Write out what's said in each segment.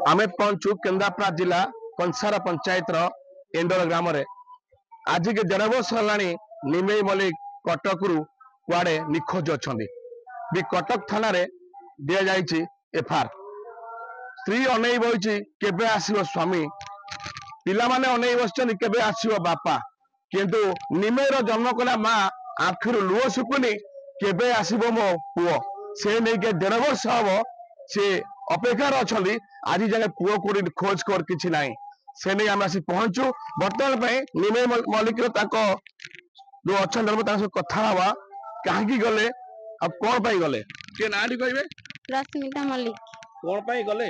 आमे पहुंचू केन्द्रापड़ा जिला कंसार पंचायत एंडोर ग्राम रे आज के 1.5 वर्ष है निमेई मल्लिक कटक रु कुआड़े निखोज अच्छा भी कटक थाना रे दिया जाइए एफआर स्त्री अनै बही केबे आसीबो स्वामी पिला माने अनै बसचंदी केबे आसीबो बापा किंतु निमेईर जन्म कला माँ आखिर लुह सुकुनी केबे आसीबो मो पुओ से नहीं के 1.5 वर्ष हम से अपेक्षार अच्छा आज जाए पुओ को खोज कर किसी ना से नहीं आम आसी पहुंचू बर्तमान निमेई मल्लिक जो अच्छा कथा हवा कहीं गले अब कौन पाई गले के ना कहे रश्मिता मल्लिक कौन पाई गले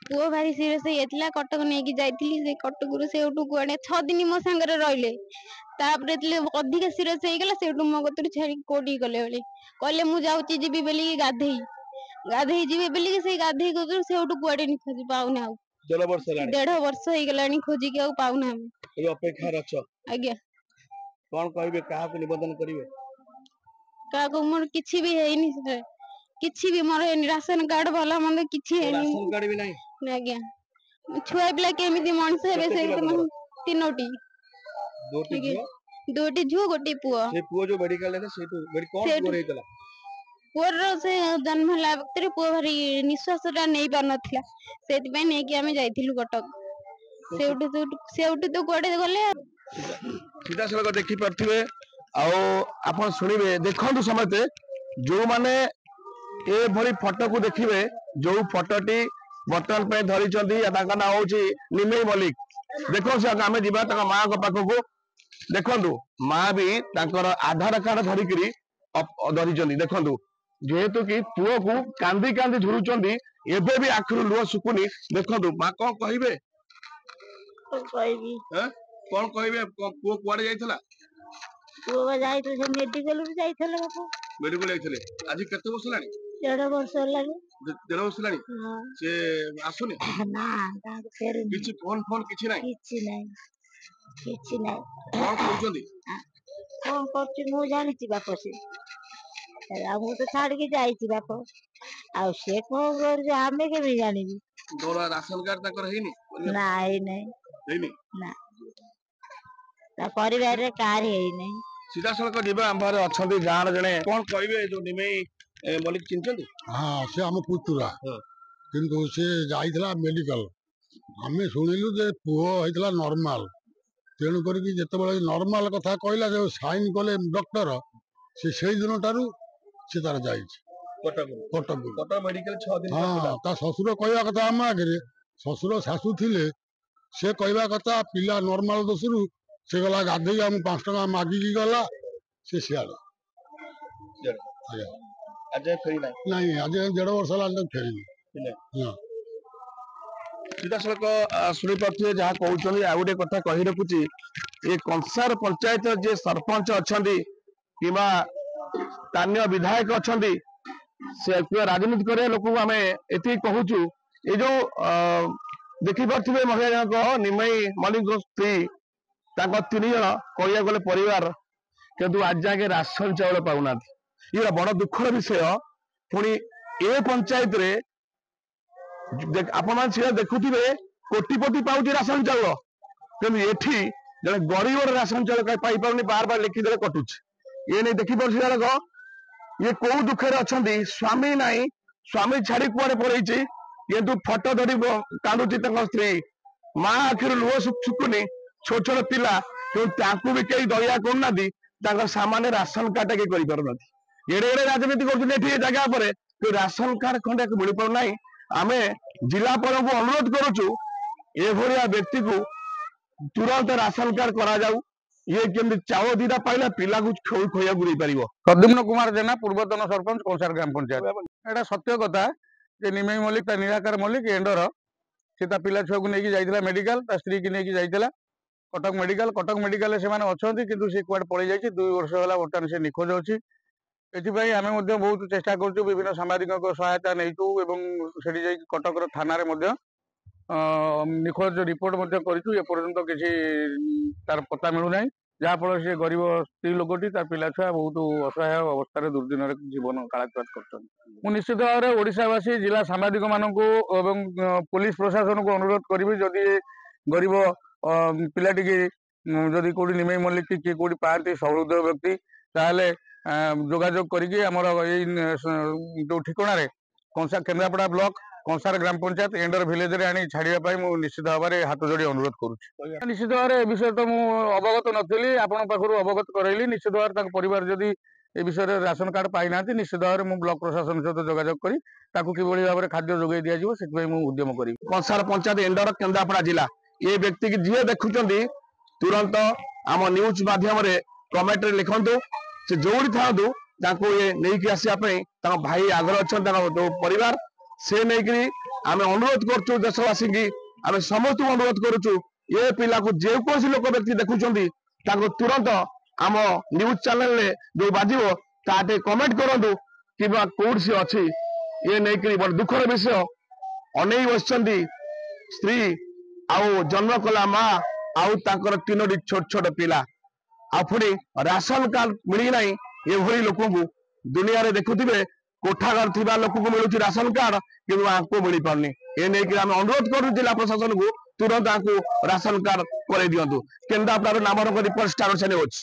पुओ भारी सीरियस होता कटक नहीं जाइली से कटक से कड़े 6 दिन मो सांगे रही अधिक सीरियस होगला से मो कतु छाड़ी कोटी गले बोली कहले मुझे जीवी बोली गाधे जीवे बोली से गाधे से कुआड़े खोज पाऊना 1.5 वर्ष होगला खोजिक पाऊना अपेक्षा आज्ञा कौन कहे क्या निवेदन करेंगे क्या मोर किसी भी है किसी भी मोर राशन कार्ड भला मंद किसी राशन कार्ड भी नहीं आज्ञा छुआ पिला केमी मनीष हे से 3टी दुटी झुओ गोटे पुओ से पुओ जो मेडिकल ले से कौन पुओ रेतला पुओर से जन्म हला वक्त पुओ भारी निश्वासटा नहीं पार नथिला सेति पय नै कि हमें जाइथिलु कटक सेउटु तो कोडे गले सीधा सड़क देखि परथिबे आ आपण सुनिबे देखंतु समते जो माने ए भरी फोटो को देखिबे जो फोटोटी बर्तमान पे धरी चंदी या ताका ना होची निमेई मल्लिक देखो से आमे जिबा ताका मां को पाखो देखंतु मां भी ताकर आधार कार्ड धरी करी धरी चंदी देखंतु जेहेतु कि पुओ को कांदी कांदी झुरुचंदी एबे भी आखिर लुह सुकुनी देखंतु मां कोन कहिबे कौन कहिबे पुओ कुआडे जाइथला पुओ जाइथले से मेडिकल भी जाइथले बापू मेडिकल जाइथले आज केते वर्ष लानी 1.5 वर्ष लानी 1.5 वर्ष लानी से आसुनी ना ता फेर किछि फोन किछि नाही कौन कहउचंदी कौन करछि मु जानिछि बापू से मु तो छाड़ के जाइछि बापू आ से कोन कर हमें के भी जानिबी दोरा राशन कार्ड ताकर हेनी नहीं हेनी ना ता परिवार रे कार हेई नहीं सीधा सड़क जीवा आंबार अच्छा गाँव जड़े कौन कहे जो निमेई मल्लिक चिंचंदी हाँ से आम पुतुरा किंतु से जाइथला मेडिकल आमे सुनिलु जे पुओ होइतला नॉर्मल तेणु करके जितेबाला नॉर्मल कथा कहला जो साइन कले डॉक्टर से दिन टारू से तार जाइछ कटक मेडिकल 6 दिन हाँ ता ससुर कहवा कथा आम आगे ससुर शाशु थिले से कहवा कथा पिला नॉर्मल दोषरू से गला गाधे आम 5 टका मागिकी गला से सियाड़े आज फेरी नहीं आज 1.5 वर्ष है फेरी सीधा सड़क शुणी पारे जहाँ कहते आ गए कथा कही रखुची ये कंसार पंचायत जे सरपंच अच्छा कि स्थानीय विधायक अच्छा से राजनीति करे लोक आम ये कहूचु ये जो देखी पारे महिला जनक निमेई मल्लिक स्त्री 3 जन कह गले परिवार किंतु आज जाके राशन चाउल पाऊना ये बड़ दुखर विषय पुणी ए पंचायत रे आपण देखुवे कोटिपति पाऊँ राशन चाउल किंतु एठी जड़े गरीब राशन चाउल पाई पारनी बार बार लिखिदे कटुची ये नहीं देखी पार ये कौ दुखे अच्छा स्वामी नाई स्वामी छाड़ी कुआड़े पड़े किंतु फोटो धरी कांदुची स्त्री माँ आखिर लुह सुकुनी छोट छोट पिला क्यों भी कई दया करना सामान्य राशन कार्ड के एड़े एड़े राजनीति कर जगह पर राशन कार्ड खंडे मिल पाना आम जिलापाल को अनुरोध करुचु एभलिया व्यक्ति को तुरंत राशन कार्ड करा जाऊ ये केमती चाउल 2टा पाइला पिला को खोया बुरी पार प्रद्युम्न कुमार जेना पूर्वतन सरपंच कंसार ग्राम पंचायत एटा सत्य कथा जे निमेई मल्लिक निराकार मल्लिक एंडर से पिला छुआ को लेकिन जाइला मेडिकल स्त्री की लेकिन जाइला कटक मेडिकल से अच्छा किंतु से कुआडे पड़े जाइए 2 वर्ष है बर्तमान से निखोज अच्छी एपाई आम बहुत चेष्टा करुँ विभिन्न सामाजिक सहायता नहीं कटक थाना निखोज रिपोर्ट कर किसी तार पता मिलूना ଯାହାଫଳରେ ସେ ଗରିବ ସ୍ତ୍ରୀ ଲୋକଟି ତା ପିଲା ଛୁଆ ବହୁତ ଅସହାୟ ଅବସ୍ଥାରେ ଦୁର୍ଦ୍ଦିନରେ ଜୀବନ କାଳାତିପାତ କରୁଛନ୍ତି। ମୁଁ ନିଶ୍ଚିତ ଭାବରେ ଓଡ଼ିଶାବାସୀ ଜିଲ୍ଲା ସାମ୍ବାଦିକ ମାନଙ୍କୁ ଏବଂ ପୋଲିସ ପ୍ରଶାସନକୁ ଅନୁରୋଧ କରିବି, ଯଦି ଗରିବ ପିଲାଟିକି ଯଦି କୋଉଠି ନିମେଇ ମଲ୍ଲିକ କିଏ କୋଉଠି ପାଆନ୍ତି ସହୃଦୟ ବ୍ୟକ୍ତି, ତାହେଲେ ଯୋଗାଯୋଗ କରିକି ଆମର ଏଇ ଯୋଉ ଠିକଣାରେ କେନ୍ଦ୍ରାପଡ଼ା ବ୍ଲକ କଂସାର ଗ୍ରାମ ପଞ୍ଚାୟତ ଏଣ୍ଡର ଭିଲେଜରେ ଆଣି ଛାଡ଼ିବା ପାଇଁ ମୁଁ ନିଶ୍ଚିତ ଭାବରେ ହାତ ଯୋଡ଼ି ଅନୁରୋଧ କରୁଛି। ନିଶ୍ଚିତ ଭାବରେ ଏ ବିଷୟରେ ତ ମୁଁ ଅବଗତ ନଥିଲି, ଆପଣଙ୍କ ପାଖରୁ ଅବଗତ କରାଇଲି। ନିଶ୍ଚିତ ଭାବରେ ତାଙ୍କ ପରିବାର ଯଦି ଏ ବିଷୟରେ ରାସନ କାର୍ଡ ପାଇନାହାନ୍ତି, ନିଶ୍ଚିତ ଭାବରେ ମୁଁ ବ୍ଲକ ପ୍ରଶାସନ ସହିତ ଯୋଗାଯୋଗ କରି ତାକୁ କିଭଳି ଭାବରେ ଖାଦ୍ୟ ଯୋଗାଇ ଦିଆଯିବ ସେଥିପାଇଁ ମୁଁ ଉଦ୍ୟମ କରିବି। କଂସାର ପଞ୍ଚାୟତ ଏଣ୍ଡର କେନ୍ଦ୍ରାପଡ଼ା ଜିଲ୍ଲା ଏ ବ୍ୟକ୍ତି କି ଯିଏ ଦେଖୁଛନ୍ତି ତୁରନ୍ତ ଆମ ନ୍ୟୁଜ ମାଧ୍ୟମରେ କମେଣ୍ଟରେ ଲିଖନ୍ତୁ। ସେ ଯୋଉଠି ଥାଆନ୍ତୁ ତାଙ୍କୁ ଏ ନେଇକି ଆସିବା ପାଇଁ ତାଙ୍କ ଭାଇ ଆଗ୍ରହ ଅଛନ୍ତି, ତାଙ୍କ ଯୋଉ ପରିବାର ସେ ନେଇକିରି ଆମେ ଅନୁରୋଧ କରୁଛୁ। ଦେଶବାସୀକି ଆମେ ସମସ୍ତଙ୍କୁ ଅନୁରୋଧ କରୁଛୁ, ଏ ପିଲାକୁ ଯେକୌଣସି ଲୋକ ବ୍ୟକ୍ତି ଦେଖୁଛନ୍ତି ତାଙ୍କୁ ତୁରନ୍ତ ଆମ ନ୍ୟୁଜ ଚ୍ୟାନେଲରେ ଯୋଉ ବାଜିବ ତା ଟିକେ କମେଣ୍ଟ କରନ୍ତୁ କିମ୍ବା କୋଉଠି ସେ ଅଛି। ଏ ନେଇକିରି ବଡ଼ ଦୁଃଖର ବିଷୟ, ଅନେଇ ବସିଛନ୍ତି ସ୍ତ୍ରୀ ଆଉ ଜନ୍ମ କଲା ମା ଆଉ ତାଙ୍କର 3ଟି ଛୋଟ ଛୋଟ ପିଲା, ଆଉ ପୁଣି ରାସନ କାର୍ଡ ମିଳିନାହିଁ। ଏଭଳି ଲୋକଙ୍କୁ ଦୁନିଆରେ ଦେଖୁଥିବେ କୋଠାଘର ଥିବା ଲୋକଙ୍କୁ ମିଳୁଛି ରାସନ କାର୍ଡ, କିନ୍ତୁ ଆଙ୍କୁ ମିଳିପାରୁନି। ଏ ନେଇକି ଆମେ ଅନୁରୋଧ କରୁ ଜିଲ୍ଲା ପ୍ରଶାସନକୁ ତୁରନ୍ତ ଆଙ୍କୁ ରାସନ କାର୍ଡ କରେଇ ଦିଅନ୍ତୁ। କେନ୍ଦ୍ରାପଡ଼ାରୁ ନାମରଙ୍କ ରିପୋର୍ଟ ଷ୍ଟାର ଅଛି।